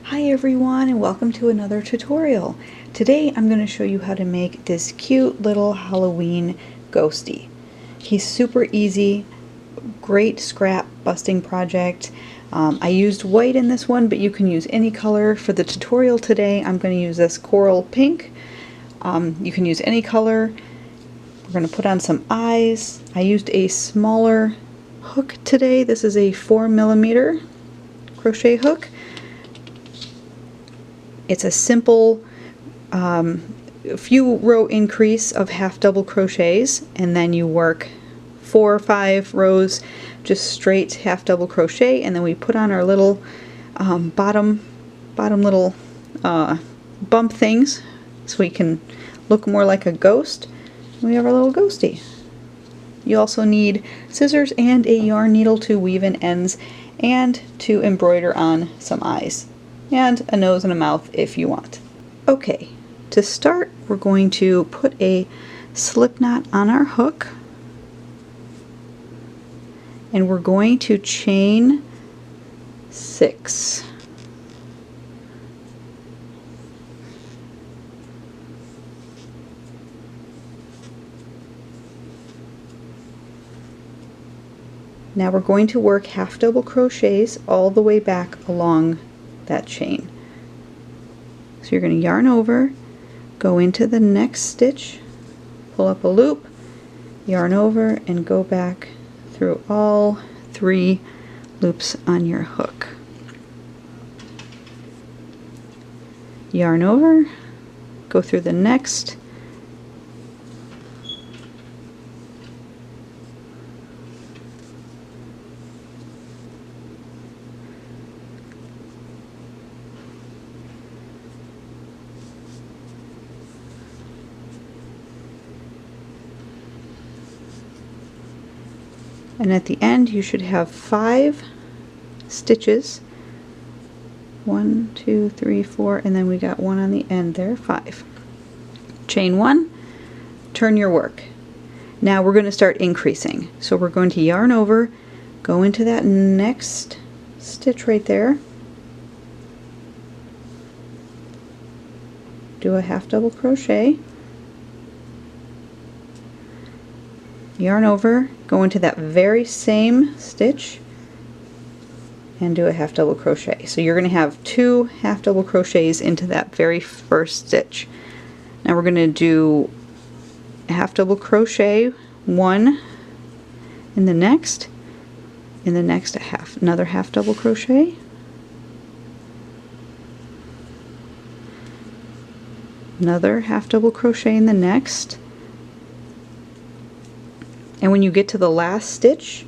Hi everyone, and welcome to another tutorial. Today I'm going to show you how to make this cute little Halloween ghosty. He's super easy, great scrap busting project. I used white in this one, but you can use any color. For the tutorial today I'm going to use this coral pink. You can use any color. We're going to put on some eyes. I used a smaller hook today. This is a 4mm crochet hook. It's a simple few row increase of half double crochets, and then you work 4 or 5 rows just straight half double crochet, and then we put on our little bottom little bump things so we can look more like a ghost. We have our little ghosty. You also need scissors and a yarn needle to weave in ends and to embroider on some eyes. And a nose and a mouth if you want. Okay, to start we're going to put a slip knot on our hook, and we're going to chain 6. Now we're going to work half double crochets all the way back along that chain. So you're going to yarn over, go into the next stitch, pull up a loop, yarn over, and go back through all 3 loops on your hook. Yarn over, go through the next, and at the end you should have 5 stitches. 1, 2, 3, 4, and then we got 1 on the end there. 5. Chain 1, turn your work. Now we're going to start increasing. So we're going to yarn over, go into that next stitch right there, do a half double crochet, yarn over, go into that very same stitch and do a half double crochet. So you're going to have 2 half double crochets into that very first stitch. Now we're going to do a half double crochet, 1 in the next another half double crochet, another half double crochet in the next. And when you get to the last stitch,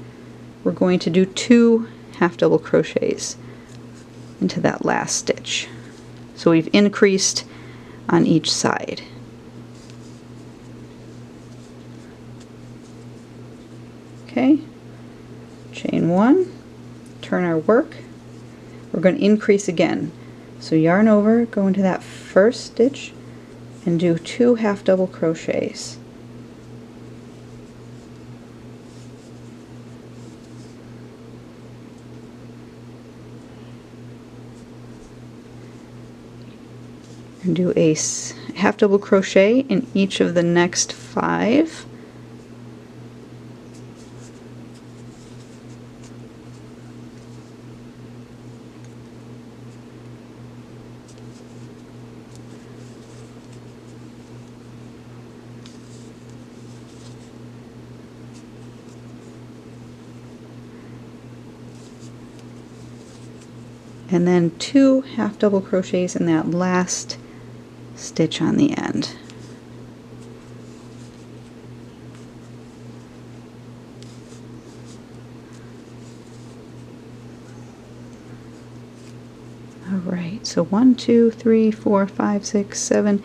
we're going to do 2 half double crochets into that last stitch. So we've increased on each side. Okay, chain 1, turn our work. We're going to increase again. So yarn over, go into that first stitch and do 2 half double crochets. And do a half double crochet in each of the next 5. And then 2 half double crochets in that last stitch on the end. Alright, so 1, 2, 3, 4, 5, 6, 7,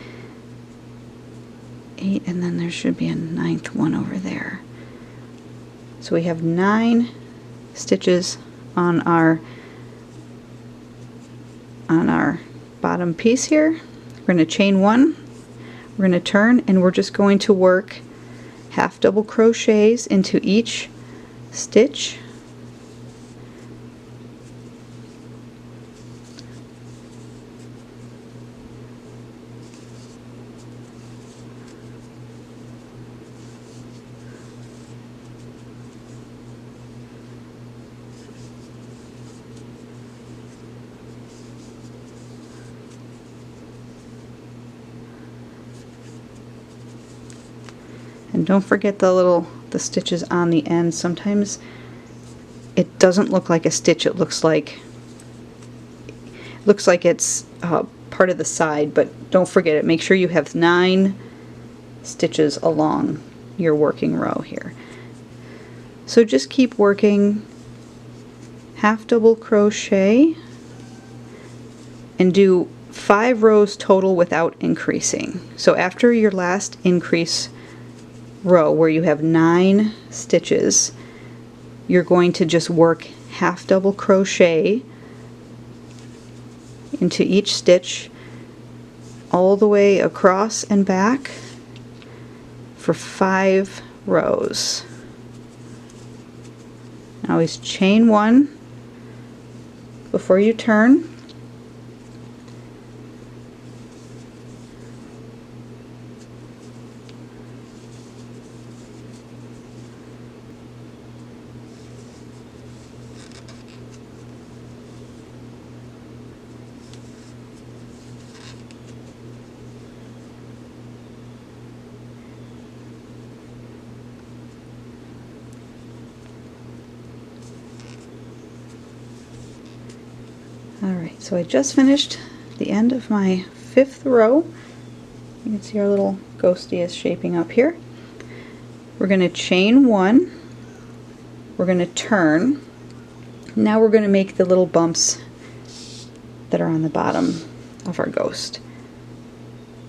8, and then there should be a 9th one over there. So we have 9 stitches on our bottom piece here. We're going to chain 1, we're going to turn, and we're just going to work half double crochets into each stitch Don't forget the stitches on the end. Sometimes it doesn't look like a stitch, it looks like it's part of the side, but don't forget it. Make sure you have 9 stitches along your working row here. So just keep working half double crochet and do 5 rows total without increasing. So after your last increase row where you have 9 stitches, you're going to just work half double crochet into each stitch all the way across and back for 5 rows. Always chain 1 before you turn. Alright, so I just finished the end of my 5th row. You can see our little ghostie is shaping up here. We're going to chain 1, we're going to turn. Now we're going to make the little bumps that are on the bottom of our ghost.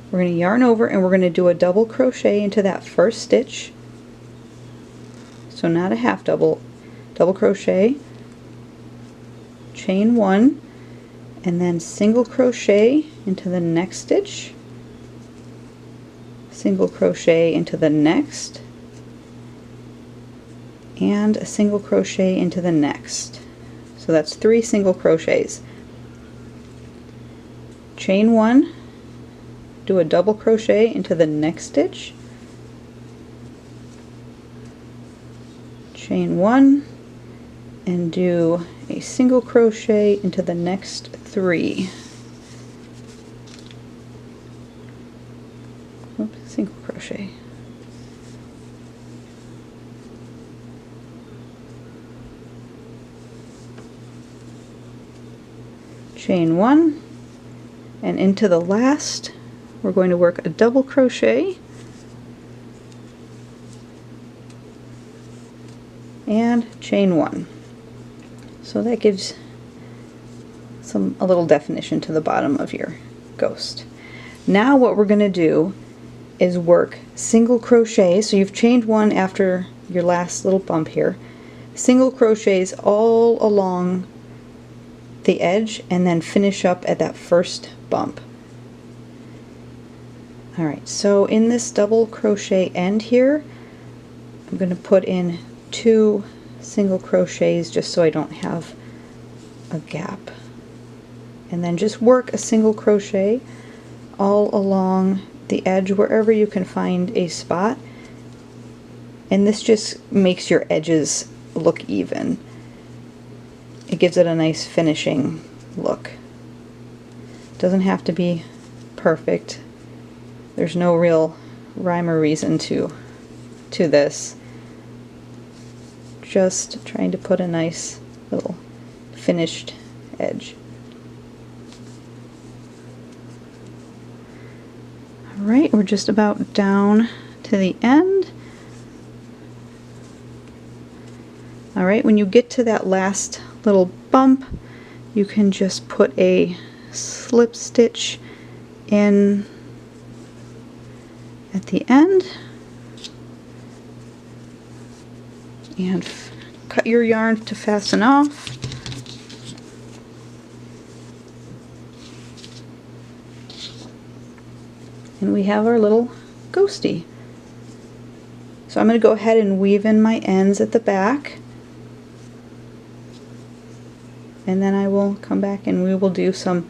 We're going to yarn over and we're going to do a double crochet into that first stitch. So not a half double, double crochet, chain 1, and then single crochet into the next stitch, single crochet into the next, and a single crochet into the next. So that's 3 single crochets. Chain 1, do a double crochet into the next stitch, chain 1, and do a single crochet into the next 3. Oops, single crochet. Chain 1, and into the last we're going to work a double crochet and chain 1. So that gives a little definition to the bottom of your ghost. Now what we're going to do is work single crochet. So you've chained 1 after your last little bump here. Single crochets all along the edge and then finish up at that first bump. Alright, so in this double crochet end here, I'm going to put in 2 single crochets just so I don't have a gap, and then just work a single crochet all along the edge wherever you can find a spot, and this just makes your edges look even. It gives it a nice finishing look. Doesn't have to be perfect. There's no real rhyme or reason to this. Just trying to put a nice little finished edge. Alright, we're just about down to the end. Alright, when you get to that last little bump, you can just put a slip stitch in at the end and cut your yarn to fasten off. And we have our little ghostie. So I'm going to go ahead and weave in my ends at the back, and then I will come back and we will do some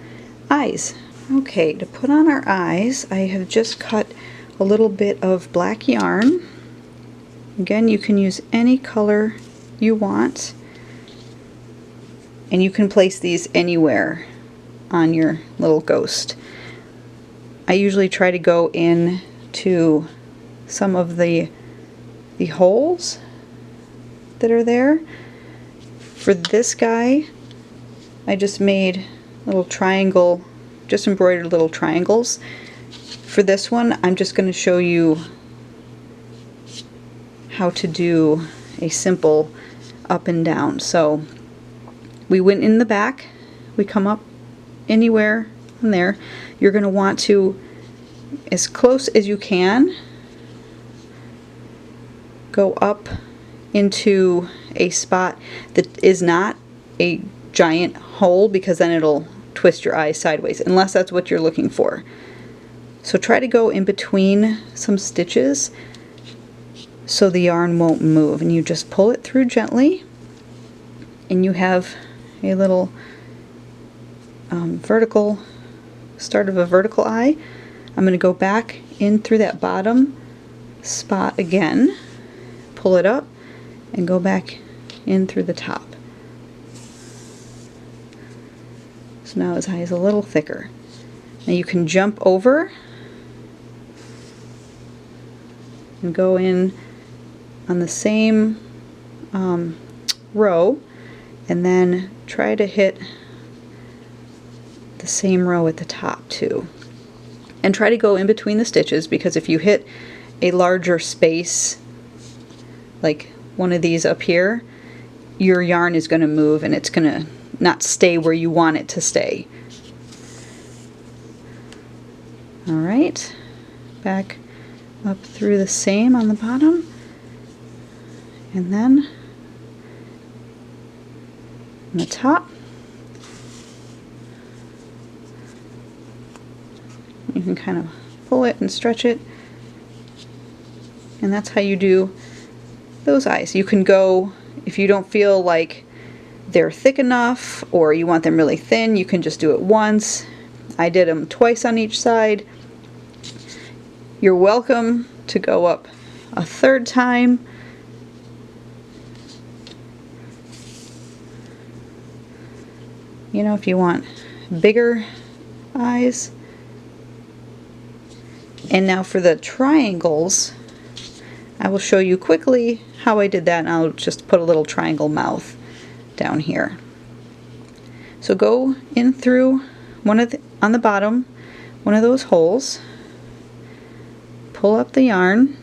eyes. Okay, to put on our eyes, I have just cut a little bit of black yarn. Again, you can use any color you want, and you can place these anywhere on your little ghost. I usually try to go in to some of the the holes that are there. For this guy, I just made little triangle, just embroidered little triangles. For this one, I'm just going to show you how to do a simple up and down. So we went in the back, we come up anywhere in there. You're going to want to, as close as you can, go up into a spot that is not a giant hole, because then it'll twist your eye sideways, unless that's what you're looking for. So try to go in between some stitches so the yarn won't move, and you just pull it through gently, and you have a little vertical start of a vertical eye. I'm going to go back in through that bottom spot again, pull it up, and go back in through the top. So now his eye is a little thicker. Now you can jump over and go in on the same row, and then try to hit the same row at the top too. And try to go in between the stitches, because if you hit a larger space, like one of these up here, your yarn is going to move and it's going to not stay where you want it to stay. Alright, back up through the same on the bottom, and then on the top. You can kind of pull it and stretch it, and that's how you do those eyes. You can go, if you don't feel like they're thick enough or you want them really thin, you can just do it once. I did them twice on each side. You're welcome to go up a third time. You know, if you want bigger eyes. And now for the triangles, I will show you quickly how I did that, and I'll just put a little triangle mouth down here. So go in through on the bottom, one of those holes, pull up the yarn,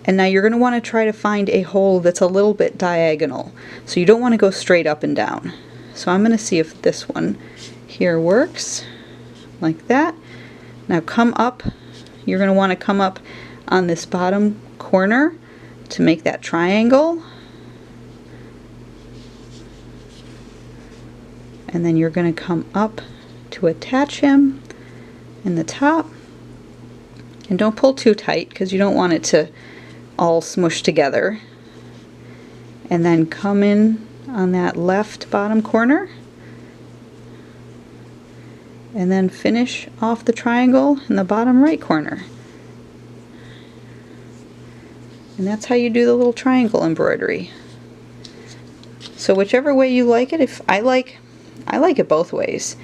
and now you're going to want to try to find a hole that's a little bit diagonal. So you don't want to go straight up and down. So I'm going to see if this one here works, like that. Now come up. You're going to want to come up on this bottom corner to make that triangle, and then you're going to come up to attach him in the top, and don't pull too tight because you don't want it to all smush together, and then come in on that left bottom corner, and then finish off the triangle in the bottom right corner. And that's how you do the little triangle embroidery. So whichever way you like it, if I like it both ways.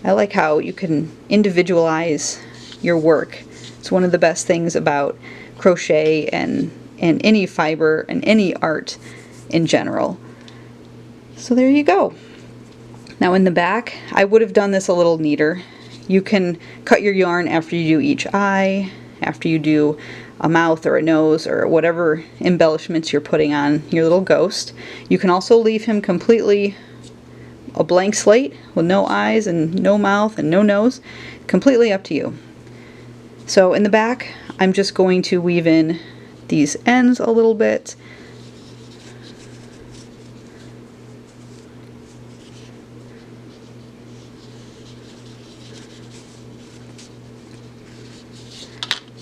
I like how you can individualize your work. It's one of the best things about crochet and any fiber and any art in general. So there you go. Now in the back, I would have done this a little neater. You can cut your yarn after you do each eye, after you do a mouth or a nose or whatever embellishments you're putting on your little ghost. You can also leave him completely a blank slate with no eyes and no mouth and no nose. Completely up to you. So in the back, I'm just going to weave in these ends a little bit.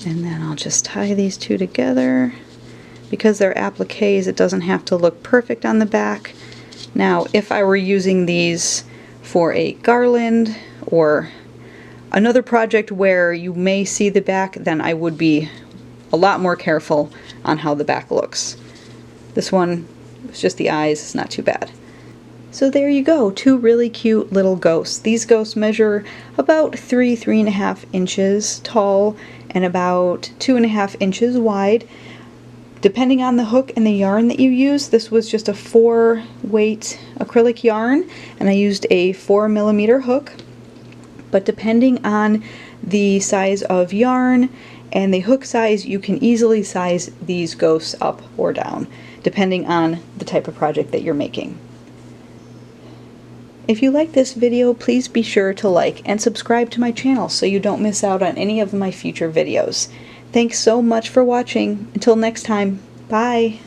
And then I'll just tie these two together. Because they're appliques, it doesn't have to look perfect on the back. Now, if I were using these for a garland or another project where you may see the back, then I would be a lot more careful on how the back looks. This one, it's just the eyes, it's not too bad. So there you go, two really cute little ghosts. These ghosts measure about 3.5 inches tall and about 2.5 inches wide. Depending on the hook and the yarn that you use, this was just a 4-weight acrylic yarn, and I used a 4mm hook. But depending on the size of yarn and the hook size, you can easily size these ghosts up or down, depending on the type of project that you're making. If you like this video, please be sure to like and subscribe to my channel so you don't miss out on any of my future videos. Thanks so much for watching. Until next time, bye!